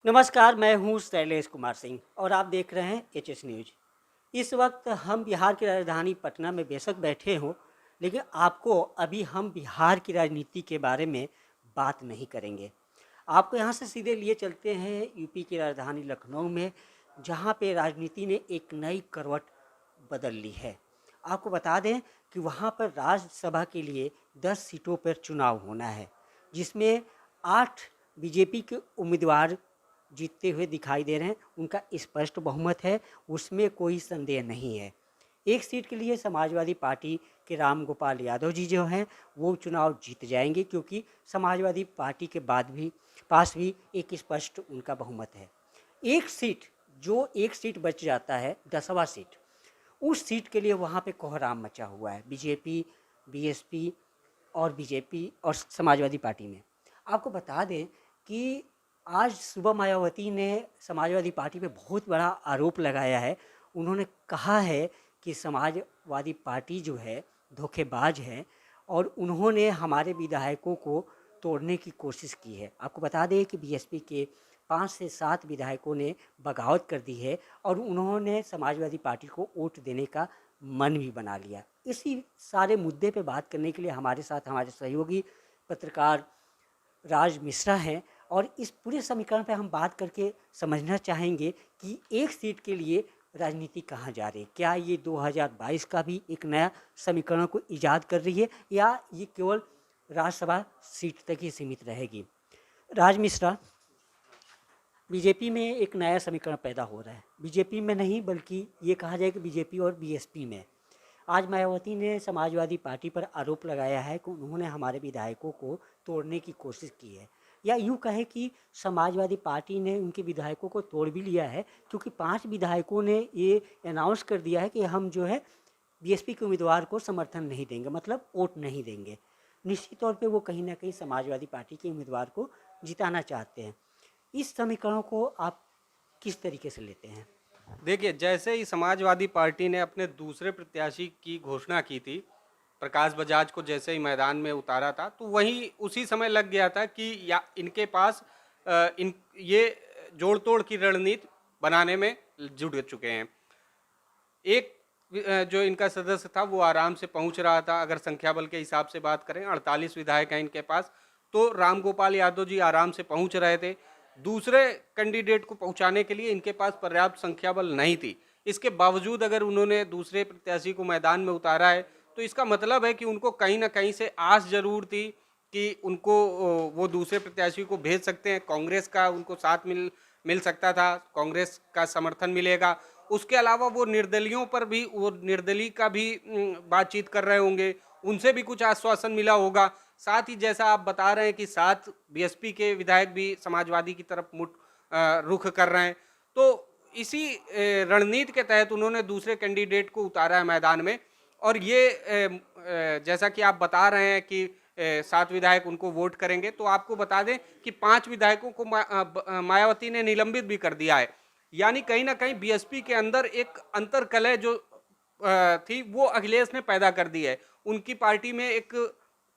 नमस्कार, मैं हूँ शैलेश कुमार सिंह और आप देख रहे हैं एचएस न्यूज़। इस वक्त हम बिहार की राजधानी पटना में बेशक बैठे हों, लेकिन आपको अभी हम बिहार की राजनीति के बारे में बात नहीं करेंगे। आपको यहाँ से सीधे लिए चलते हैं यूपी की राजधानी लखनऊ में, जहाँ पे राजनीति ने एक नई करवट बदल ली है। आपको बता दें कि वहाँ पर राज्यसभा के लिए 10 सीटों पर चुनाव होना है, जिसमें 8 बीजेपी के उम्मीदवार जीतते हुए दिखाई दे रहे हैं। उनका स्पष्ट बहुमत है, उसमें कोई संदेह नहीं है। एक सीट के लिए समाजवादी पार्टी के राम गोपाल यादव जी जो हैं वो चुनाव जीत जाएंगे, क्योंकि समाजवादी पार्टी के बाद भी पास भी एक स्पष्ट उनका बहुमत है। एक सीट बच जाता है, 10वां सीट, उस सीट के लिए वहाँ पे कोहराम मचा हुआ है बीजेपी, बीएसपी और बीजेपी और समाजवादी पार्टी में। आपको बता दें कि आज सुबह मायावती ने समाजवादी पार्टी पे बहुत बड़ा आरोप लगाया है। उन्होंने कहा है कि समाजवादी पार्टी जो है धोखेबाज है और उन्होंने हमारे विधायकों को तोड़ने की कोशिश की है। आपको बता दें कि बीएसपी के 5 से 7 विधायकों ने बगावत कर दी है और उन्होंने समाजवादी पार्टी को वोट देने का मन भी बना लिया। इसी सारे मुद्दे पे बात करने के लिए हमारे साथ हमारे सहयोगी पत्रकार राज मिश्रा हैं और इस पूरे समीकरण पे हम बात करके समझना चाहेंगे कि एक सीट के लिए राजनीति कहाँ जा रही है। क्या ये 2022 का भी एक नया समीकरण को ईजाद कर रही है या ये केवल राज्यसभा सीट तक ही सीमित रहेगी। राज मिश्रा, बीजेपी में एक नया समीकरण पैदा हो रहा है, बीजेपी में नहीं बल्कि ये कहा जाए कि बीजेपी और बीएसपी में। आज मायावती ने समाजवादी पार्टी पर आरोप लगाया है कि उन्होंने हमारे विधायकों को तोड़ने की कोशिश की है, या यूँ कहे कि समाजवादी पार्टी ने उनके विधायकों को तोड़ भी लिया है, क्योंकि 5 विधायकों ने ये अनाउंस कर दिया है कि हम जो है बीएसपी के उम्मीदवार को समर्थन नहीं देंगे, मतलब वोट नहीं देंगे। निश्चित तौर पे वो कहीं ना कहीं समाजवादी पार्टी के उम्मीदवार को जिताना चाहते हैं। इस समीकरण को आप किस तरीके से लेते हैं? देखिए, जैसे ही समाजवादी पार्टी ने अपने दूसरे प्रत्याशी की घोषणा की थी, प्रकाश बजाज को जैसे ही मैदान में उतारा था, तो वहीं उसी समय लग गया था कि या इनके पास इन ये जोड़-तोड़ की रणनीति बनाने में जुट चुके हैं। एक जो इनका सदस्य था वो आराम से पहुंच रहा था। अगर संख्या बल के हिसाब से बात करें, 48 विधायक हैं इनके पास, तो रामगोपाल यादव जी आराम से पहुंच रहे थे। दूसरे कैंडिडेट को पहुंचाने के लिए इनके पास पर्याप्त संख्या बल नहीं थी। इसके बावजूद अगर उन्होंने दूसरे प्रत्याशी को मैदान में उतारा है, तो इसका मतलब है कि उनको कहीं ना कहीं से आस जरूर थी कि उनको वो दूसरे प्रत्याशी को भेज सकते हैं, कांग्रेस का उनको साथ मिल मिल सकता था, कांग्रेस का समर्थन मिलेगा। उसके अलावा वो निर्दलियों पर भी, वो निर्दलीय का भी बातचीत कर रहे होंगे, उनसे भी कुछ आश्वासन मिला होगा। साथ ही जैसा आप बता रहे हैं कि 7 बीएसपी के विधायक भी समाजवादी की तरफ रुख कर रहे हैं, तो इसी रणनीति के तहत उन्होंने दूसरे कैंडिडेट को उतारा है मैदान में। और ये जैसा कि आप बता रहे हैं कि 7 विधायक उनको वोट करेंगे, तो आपको बता दें कि 5 विधायकों को मायावती ने निलंबित भी कर दिया है। यानी कहीं ना कहीं बीएसपी के अंदर एक अंतर्कलह जो थी वो अखिलेश ने पैदा कर दी है। उनकी पार्टी में एक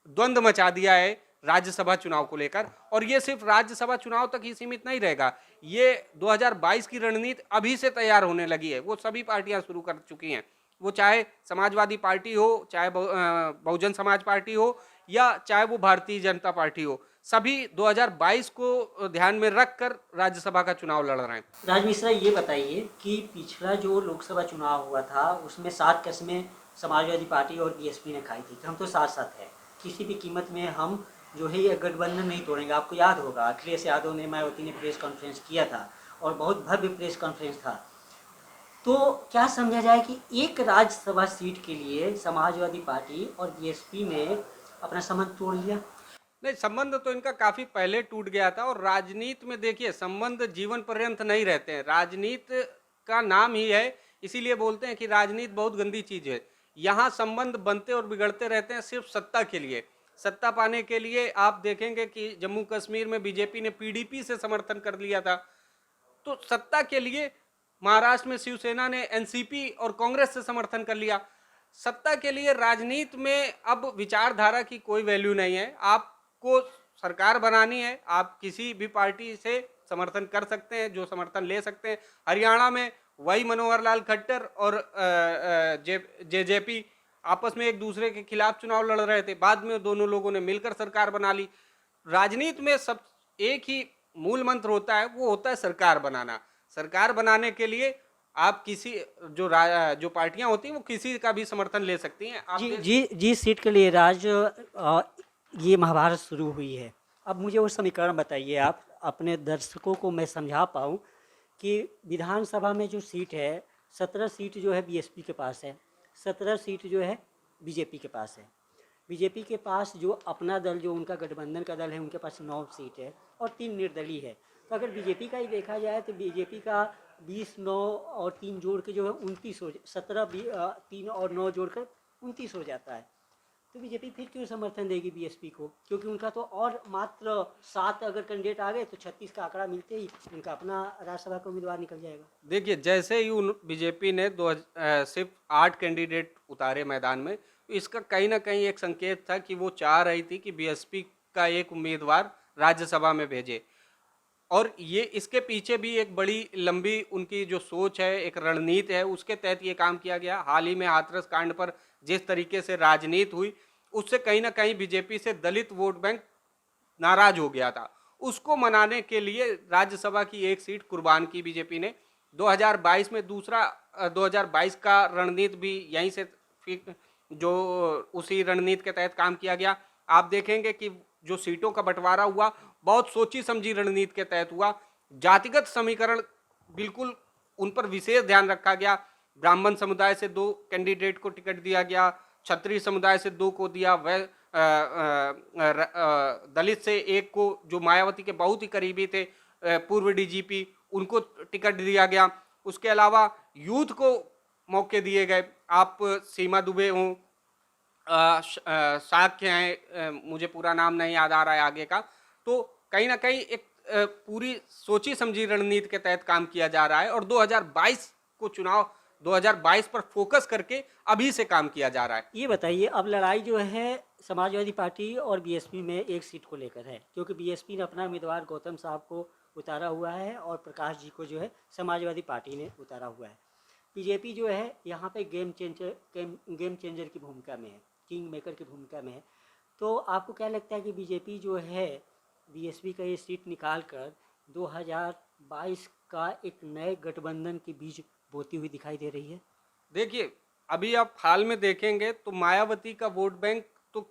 द्वंद्व मचा दिया है राज्यसभा चुनाव को लेकर, और ये सिर्फ राज्यसभा चुनाव तक ही सीमित नहीं रहेगा। ये 2022 की रणनीति अभी से तैयार होने लगी है, वो सभी पार्टियां शुरू कर चुकी हैं। वो चाहे समाजवादी पार्टी हो, चाहे बहुजन समाज पार्टी हो, या चाहे वो भारतीय जनता पार्टी हो, सभी 2022 को ध्यान में रखकर राज्यसभा का चुनाव लड़ रहे हैं। राज मिश्रा, ये बताइए कि पिछला जो लोकसभा चुनाव हुआ था उसमें 7 कस्में समाजवादी पार्टी और बीएसपी ने खाई थी कि हम तो साथ साथ हैं, किसी भी कीमत में हम जो है ये गठबंधन नहीं तोड़ेंगे। आपको याद होगा अखिलेश यादव ने, मायावती ने प्रेस कॉन्फ्रेंस किया था और बहुत भव्य प्रेस कॉन्फ्रेंस था। तो क्या समझा जाए कि एक राज्यसभा सीट के लिए समाजवादी पार्टी और बीएसपी ने अपना संबंध तोड़ लिया? नहीं, संबंध तो इनका काफी पहले टूट गया था। और राजनीति में देखिए, संबंध जीवन पर्यंत नहीं रहते हैं। राजनीति का नाम ही है, इसीलिए बोलते हैं कि राजनीति बहुत गंदी चीज है। यहाँ संबंध बनते और बिगड़ते रहते हैं सिर्फ सत्ता के लिए। सत्ता पाने के लिए आप देखेंगे कि जम्मू कश्मीर में बीजेपी ने पीडीपी से समर्थन कर लिया था, तो सत्ता के लिए महाराष्ट्र में शिवसेना ने एनसीपी और कांग्रेस से समर्थन कर लिया। सत्ता के लिए राजनीति में अब विचारधारा की कोई वैल्यू नहीं है। आपको सरकार बनानी है, आप किसी भी पार्टी से समर्थन कर सकते हैं, जो समर्थन ले सकते हैं। हरियाणा में वही मनोहर लाल खट्टर और जेजेपी आपस में एक दूसरे के खिलाफ चुनाव लड़ रहे थे, बाद में दोनों लोगों ने मिलकर सरकार बना ली। राजनीति में सब एक ही मूल मंत्र होता है, वो होता है सरकार बनाना। सरकार बनाने के लिए आप किसी जो पार्टियां होती हैं वो किसी का भी समर्थन ले सकती हैं। आप जिस सीट के लिए ये महाभारत शुरू हुई है, अब मुझे वो समीकरण बताइए आप, अपने दर्शकों को मैं समझा पाऊँ कि विधानसभा में जो सीट है 17 सीट जो है बीएसपी के पास है, 17 सीट जो है बीजेपी के पास है। बीजेपी के पास जो अपना दल, जो उनका गठबंधन का दल है, उनके पास 9 सीट है और 3 निर्दलीय है। तो अगर बीजेपी का ही देखा जाए तो बीजेपी का 20, 9 और 3 जोड़ के जो है 29 हो, 17, 3 और 9 जोड़कर 29 हो जाता है। तो बीजेपी फिर क्यों समर्थन देगी बीएसपी को? क्योंकि उनका तो और मात्र 7 अगर कैंडिडेट आ गए तो 36 का आंकड़ा मिलते ही उनका अपना राज्यसभा का उम्मीदवार निकल जाएगा। देखिए, जैसे ही बीजेपी ने सिर्फ 8 कैंडिडेट उतारे मैदान में, तो इसका कहीं ना कहीं एक संकेत था कि वो चाह रही थी कि बीएसपी का एक उम्मीदवार राज्यसभा में भेजे। और ये इसके पीछे भी एक बड़ी लंबी उनकी जो सोच है, एक रणनीति है, उसके तहत ये काम किया गया। हाल ही में हाथरस कांड पर जिस तरीके से राजनीति हुई, उससे कहीं ना कहीं बीजेपी से दलित वोट बैंक नाराज हो गया था। उसको मनाने के लिए राज्यसभा की एक सीट कुर्बान की बीजेपी ने। 2022 में 2022 का रणनीति भी यहीं से जो उसी रणनीति के तहत काम किया गया। आप देखेंगे कि जो सीटों का बंटवारा हुआ बहुत सोची समझी रणनीति के तहत हुआ। जातिगत समीकरण बिल्कुल उन पर विशेष ध्यान रखा गया। ब्राह्मण समुदाय से 2 कैंडिडेट को टिकट दिया गया, क्षत्रिय समुदाय से 2 को दिया, वह दलित से 1 को, जो मायावती के बहुत ही करीबी थे, पूर्व डीजीपी, उनको टिकट दिया गया। उसके अलावा यूथ को मौके दिए गए। आप सीमा दुबे हों, साक्य हैं, मुझे पूरा नाम नहीं याद आ रहा है आगे का। तो कहीं ना कहीं एक पूरी सोची समझी रणनीति के तहत काम किया जा रहा है और 2022 पर फोकस करके अभी से काम किया जा रहा है। ये बताइए, अब लड़ाई जो है समाजवादी पार्टी और बीएसपी में एक सीट को लेकर है, क्योंकि बीएसपी ने अपना उम्मीदवार गौतम साहब को उतारा हुआ है और प्रकाश जी को जो है समाजवादी पार्टी ने उतारा हुआ है। बीजेपी जो है यहाँ पे गेम चेंजर की भूमिका में है, किंग मेकर की भूमिका में है। तो आपको क्या लगता है कि बीजेपी जो है बीएसपी का ये सीट निकाल कर 2022 का एक नए गठबंधन के बीज बोती हुई दिखाई दे रही है? देखिए, अभी आप हाल में देखेंगे तो मायावती का वोट बैंक तो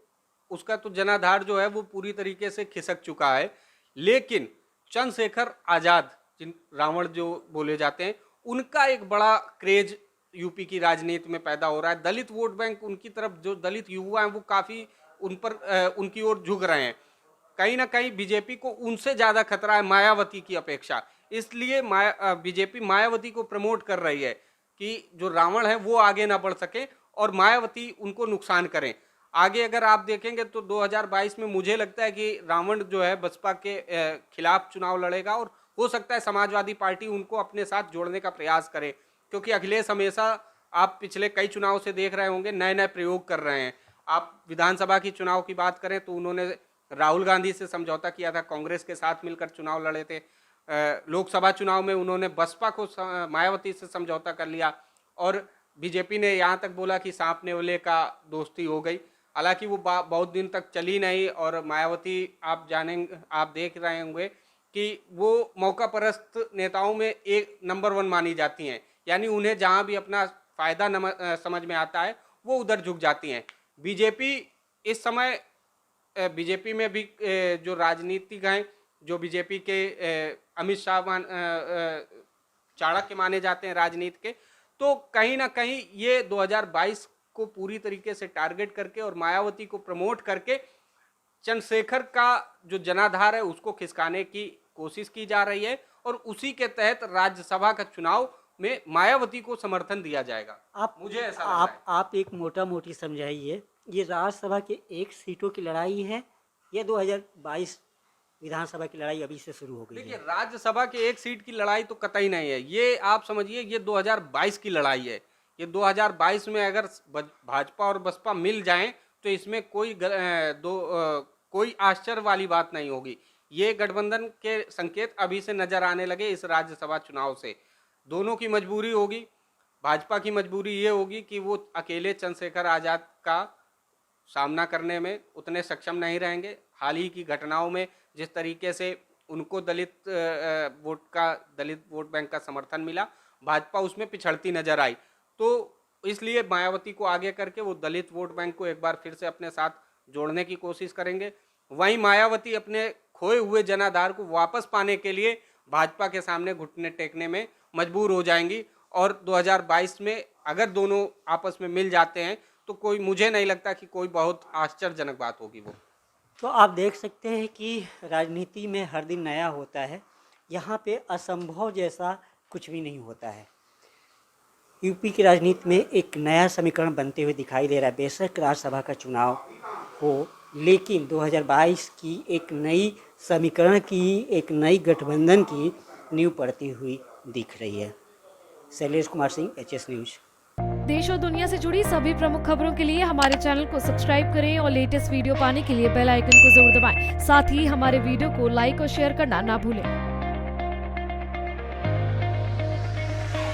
उसका तो जनाधार जो है वो पूरी तरीके से खिसक चुका है। लेकिन चंद्रशेखर आजाद, जिन रावण जो बोले जाते हैं, उनका एक बड़ा क्रेज यूपी की राजनीति में पैदा हो रहा है। दलित वोट बैंक उनकी तरफ, जो दलित युवा हैं वो काफ़ी उनकी ओर झुक रहे हैं। कहीं ना कहीं बीजेपी को उनसे ज़्यादा खतरा है मायावती की अपेक्षा। इसलिए बीजेपी मायावती को प्रमोट कर रही है कि जो रावण है वो आगे ना बढ़ सके और मायावती उनको नुकसान करें। आगे अगर आप देखेंगे तो 2022 में मुझे लगता है कि रावण जो है बसपा के खिलाफ चुनाव लड़ेगा और हो सकता है समाजवादी पार्टी उनको अपने साथ जोड़ने का प्रयास करे, क्योंकि अखिलेश हमेशा, आप पिछले कई चुनाव से देख रहे होंगे, नए नए प्रयोग कर रहे हैं। आप विधानसभा की चुनाव की बात करें तो उन्होंने राहुल गांधी से समझौता किया था, कांग्रेस के साथ मिलकर चुनाव लड़े थे। लोकसभा चुनाव में उन्होंने बसपा को, मायावती से समझौता कर लिया और बीजेपी ने यहाँ तक बोला कि सांप नेवले का दोस्ती हो गई। हालांकि वो बहुत दिन तक चली नहीं और मायावती, आप देख रहे होंगे कि वो मौका परस्त नेताओं में एक नंबर 1 मानी जाती हैं। यानी उन्हें जहाँ भी अपना फायदा समझ में आता है वो उधर झुक जाती हैं। बीजेपी इस समय, बीजेपी में भी जो राजनीतिक हैं, जो बीजेपी के अमित शाह चाणक्य माने जाते हैं राजनीति के, तो कहीं ना कहीं ये 2022 को पूरी तरीके से टारगेट करके और मायावती को प्रमोट करके चंद्रशेखर का जो जनाधार है उसको खिसकाने की कोशिश की जा रही है और उसी के तहत राज्यसभा का चुनाव में मायावती को समर्थन दिया जाएगा। मुझे ऐसा लगता है। आप एक मोटा मोटी समझाइए, ये राज्यसभा के 1 सीटों की लड़ाई है या 2022 विधानसभा की लड़ाई अभी से शुरू हो गई है? देखिए, राज्यसभा के 1 सीट की लड़ाई तो कतई नहीं है। ये आप समझिए, ये 2022 की लड़ाई है। ये 2022 में अगर भाजपा और बसपा मिल जाएं तो इसमें कोई आश्चर्य वाली बात नहीं होगी। ये गठबंधन के संकेत अभी से नजर आने लगे इस राज्यसभा चुनाव से। दोनों की मजबूरी होगी। भाजपा की मजबूरी ये होगी कि वो अकेले चंद्रशेखर आज़ाद का सामना करने में उतने सक्षम नहीं रहेंगे। हाल ही की घटनाओं में जिस तरीके से उनको दलित वोट बैंक का समर्थन मिला, भाजपा उसमें पिछड़ती नजर आई। तो इसलिए मायावती को आगे करके वो दलित वोट बैंक को एक बार फिर से अपने साथ जोड़ने की कोशिश करेंगे। वहीं मायावती अपने खोए हुए जनाधार को वापस पाने के लिए भाजपा के सामने घुटने टेकने में मजबूर हो जाएंगी। और 2022 में अगर दोनों आपस में मिल जाते हैं तो कोई, मुझे नहीं लगता कि कोई बहुत आश्चर्यजनक बात होगी वो। तो आप देख सकते हैं कि राजनीति में हर दिन नया होता है। यहाँ पे असंभव जैसा कुछ भी नहीं होता है। यूपी की राजनीति में एक नया समीकरण बनते हुए दिखाई दे रहा है। बेशक राज्यसभा का चुनाव हो, लेकिन 2022 की एक नई समीकरण की, एक नई गठबंधन की नींव पड़ती हुई दिख रही है। Shailesh Kumar Singh, HS news. देश और दुनिया से जुड़ी सभी प्रमुख खबरों के लिए हमारे चैनल को सब्सक्राइब करें और लेटेस्ट वीडियो पाने के लिए बेल आइकन को जरूर दबाएं। साथ ही हमारे वीडियो को लाइक और शेयर करना ना भूलें।